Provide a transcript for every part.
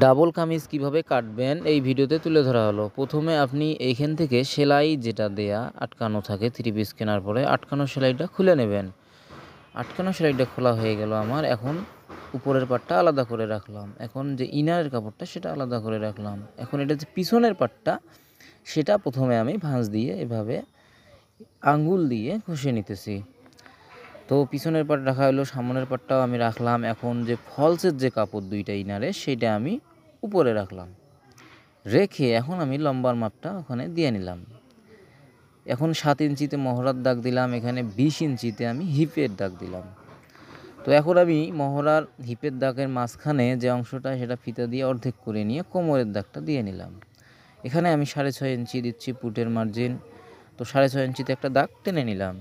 Double kameez কিভাবে কাটবেন এই ভিডিওতে তুলে ধরা হলো। প্রথমে আপনি এইখান থেকে সেলাই যেটা দেয়া আটকানো থাকে থ্রি পিস কেনার পরে আটকানো সেলাইটা খুলে নেবেন। আটকানো সেলাইটা খোলা হয়ে গেল আমার। এখন উপরের পাটটা আলাদা করে রাখলাম। এখন যে ইনারের কাপড়টা সেটা আলাদা করে রাখলাম। এখন এটা যে পিছনের পাটটা সেটা প্রথমে আমি ভাঁজ দিয়ে এভাবে আঙ্গুল দিয়ে ঘষে নিতেছি। তো পিছনের পাট রাখা হলো, সামনের পাটটাও আমি রাখলাম। এখন যে ফলসের যে কাপড় দুইটা ইনারে সেটা আমি উপরে রাখলাম, রেখে এখন আমি লম্বার মাপটা ওখানে দিয়ে নিলাম। এখন 7 ইঞ্চিতে মহড়ার দাগ দিলাম, এখানে 20 ইঞ্চিতে আমি হিপের দাগ দিলাম। তো এখন আমি মহড়ার হিপের দাগের মাঝখানে যে অংশটা সেটা ফিতা দিয়ে অর্ধেক করে নিয়ে কোমরের দাগটা দিয়ে নিলাম। এখানে আমি 6.5 ইঞ্চি দিচ্ছি পুটের মার্জিন। তো 6.5 ইঞ্চিতে একটা দাগ টেনে নিলাম।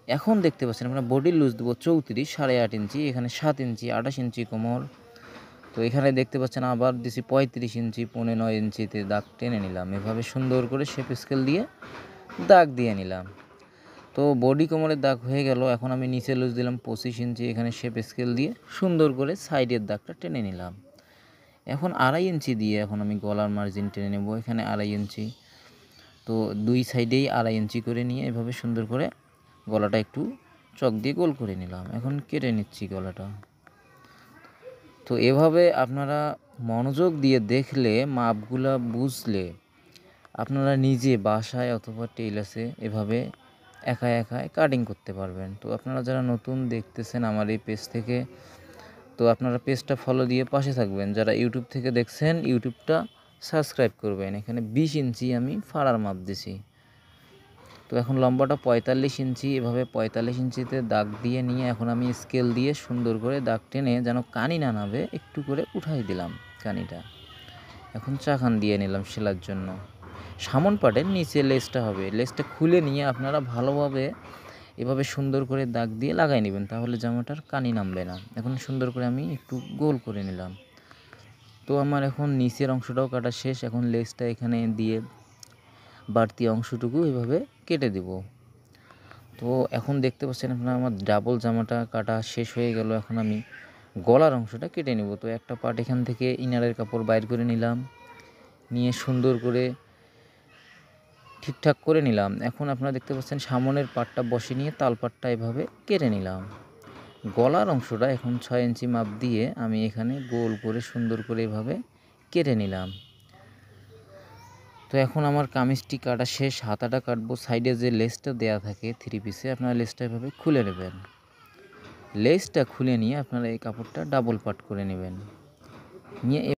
এখন দেখতে পাচ্ছেন আমরা বডির লুজ দেবো 34, 8.5 ইঞ্চি, এখানে 7 ইঞ্চি, 28 ইঞ্চি কোমর। তো এখানে দেখতে পাচ্ছেন আবার দিছি 35 ইঞ্চি, 9.5 ইঞ্চিতে দাগ টেনে নিলাম। এভাবে সুন্দর করে শেপ স্কেল দিয়ে দাগ দিয়ে নিলাম। তো বডি কোমরের দাগ হয়ে গেল। এখন আমি নিচে লুজ দিলাম 25 ইঞ্চি, এখানে শেপ স্কেল দিয়ে সুন্দর করে সাইডের দাগটা টেনে নিলাম। এখন 2.5 ইঞ্চি দিয়ে এখন আমি গলার মার্জিন টেনে নেব, এখানে 2.5 ইঞ্চি। তো দুই সাইডেই 2.5 ইঞ্চি করে নিয়ে এভাবে সুন্দর করে গলাটা একটু চক দিয়ে গোল করে নিলাম। এখন কেটে নিচ্ছি গলাটা। তো এভাবে আপনারা মনোযোগ দিয়ে দেখলে, মাপগুলা বুঝলে আপনারা নিজে বাসায় অথবা টেইলার্সে এভাবে একা একাই কাটিং করতে পারবেন। তো আপনারা যারা নতুন দেখতেছেন আমার এই পেজ থেকে, তো আপনারা পেজটা ফলো দিয়ে পাশে থাকবেন। যারা ইউটিউব থেকে দেখছেন ইউটিউবটা সাবস্ক্রাইব করবেন। এখানে 20 ইঞ্চি আমি ফাড়ার মাপ দিছি। তো এখন লম্বাটা 45 ইঞ্চি, এভাবে 45 ইঞ্চিতে দাগ দিয়ে নিয়ে এখন আমি স্কেল দিয়ে সুন্দর করে দাগ টেনে যেন কানি না নামে একটু করে উঠাই দিলাম কানিটা। এখন চাকান দিয়ে নিলাম সেলার জন্য। সামন পাটের নিচে লেসটা হবে, লেসটা খুলে নিয়ে আপনারা ভালোভাবে এভাবে সুন্দর করে দাগ দিয়ে লাগাই নেবেন, তাহলে জামাটার কানি নামবে না। এখন সুন্দর করে আমি একটু গোল করে নিলাম। তো আমার এখন নিচের অংশটাও কাটা শেষ। এখন লেসটা এখানে দিয়ে বাড়তি অংশটুকু এভাবে কেটে দেব। তো এখন দেখতে পাচ্ছেন আপনারা আমার ডাবল জামাটা কাটা শেষ হয়ে গেল। এখন আমি গলার অংশটা কেটে নেব। তো একটা পার্ট এখান থেকে ইনারের কাপড় বাইর করে নিলাম, নিয়ে সুন্দর করে ঠিকঠাক করে নিলাম। এখন আপনারা দেখতে পাচ্ছেন সামনের পাটটা বসে নিয়ে তালপাটটা এভাবে কেটে নিলাম। গলার অংশটা এখন 6 ইঞ্চি মাপ দিয়ে আমি এখানে গোল করে সুন্দর করে এভাবে কেটে নিলাম। তো এখন আমার কামিজটি কাটা শেষ। হাতাটা কাটবো। সাইডে যে লেসটা দেয়া থাকে থ্রি পিসে, আপনারা লেসটা এভাবে খুলে নেবেন। লেসটা খুলে নিয়ে আপনারা এই কাপড়টা ডাবল পাট করে নেবেন, নিয়ে